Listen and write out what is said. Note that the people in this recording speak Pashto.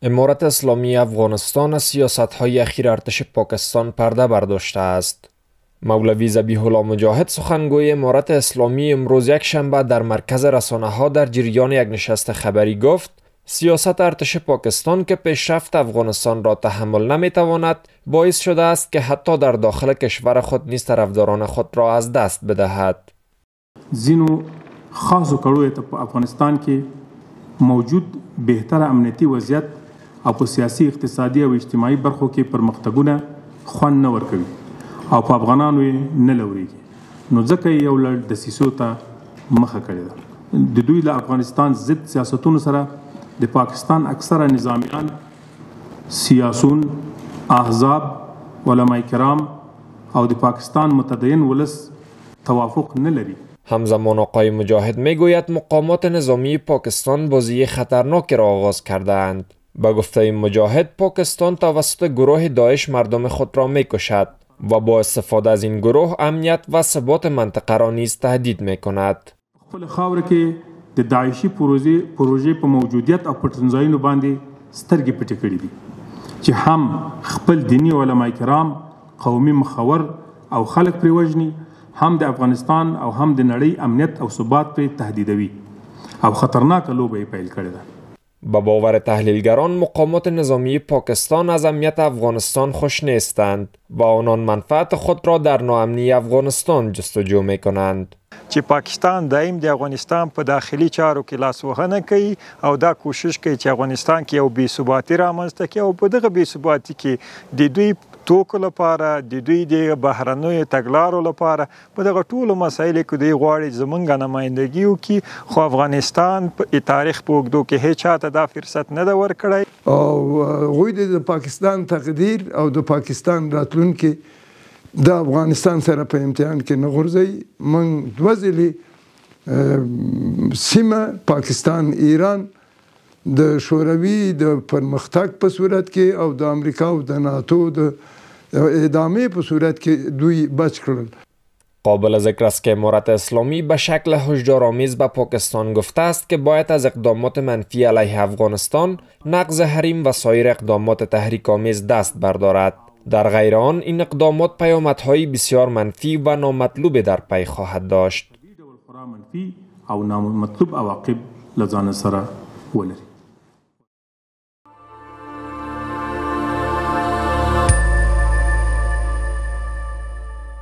امارت اسلامی افغانستان از سیاست‌های اخیر ارتش پاکستان پرده برداشته است. مولوی ذبیح الله مجاهد سخنگوی امارت اسلامی امروز یک شنبه در مرکز رسانه‌ها در جریان یک نشست خبری گفت سیاست ارتش پاکستان که پیشرفت افغانستان را تحمل نمی‌تواند باعث شده است که حتی در داخل کشور خود نیز طرفداران خود را از دست بدهد. زینو خاص کړو ته په افغانستان کې موجود بهتر امنیتي وضعیت او په سیاسي اقتصادي او اجتماعي برخو کې پرمختګونه خوند نه ورکوي او په افغانانو یې نه لوريږي نو ځکه یو لړ دسیسو ته مخه کړې ده. د دوی له افغانستان ضد سیاستونو سره د پاکستان اکثره نظامیان، سیاسون، احزاب، علماء کرام او د پاکستان متدین ولس توافق نه لري. همزمان آقای مجاهد میگوید مقامات نظامی پاکستان بازی خطرناکی را آغاز کرده‌اند. با گفته مجاهد پاکستان توسط گروه داعش مردم خود را میکشد و با استفاده از این گروه امنیت و ثبات منطقه را نیز تهدید میکند. خپل خاور کې د داعشي پروژې په موجودیت او پټنځایونو باندې سترګې پټې کړې دي چې هم خپل دینی علماء کرام، قومي مخور او خلک پرې وژني، هم د افغانستان او هم د نړۍ امنیت او ثبات پرې تهدیدوي او خطرناکه لوبه یې پیل کړې ده. با باور تحلیلگران مقامات نظامی پاکستان از امنیت افغانستان خوش نیستند و آنان منفعت خود را در ناامنی افغانستان جستجو می کنند. چې پاکستان دایم د افغانستان په داخلي چارو کې لاسوهنه کوي او دا کوشش کوي چې افغانستان کې یو بې ثباتي رامنځته کړي او په دغه بې ثباتي کې د دوی توکو لپاره، د دوی د بهرنیو تګلارو لپاره په دغه ټولو مسایلو کې دوی غواړي زمونږ نمایندګي وکړي، خو افغانستان په تاریخ په اوږدو کې هیڅ چاته دا فرصت نه ده ورکړی او هغوی د پاکستان تقدیر او د پاکستان راتلونکي د افغانستان سره په امتحان کې نه غورځوي. موږ دوه ځلې سیمه پاکستان ایران د شوروي د پرمختګ په صورت کې او د امریکا او د ناتو د ادامه په صورت کې دوی بچ کړل. قابل ذکر است که امارت اسلامی به شکل هشدارآمیز به پاکستان گفته است که باید از اقدامات منفی علیه افغانستان، نقض حریم و سایر اقدامات تحریک‌آمیز دست بردارد. در غیر آن این اقدامات پیامدهای بسیار منفی و نامطلوب در پی خواهد داشت. منفی او نامطلوب عواقب لزان سره ولري.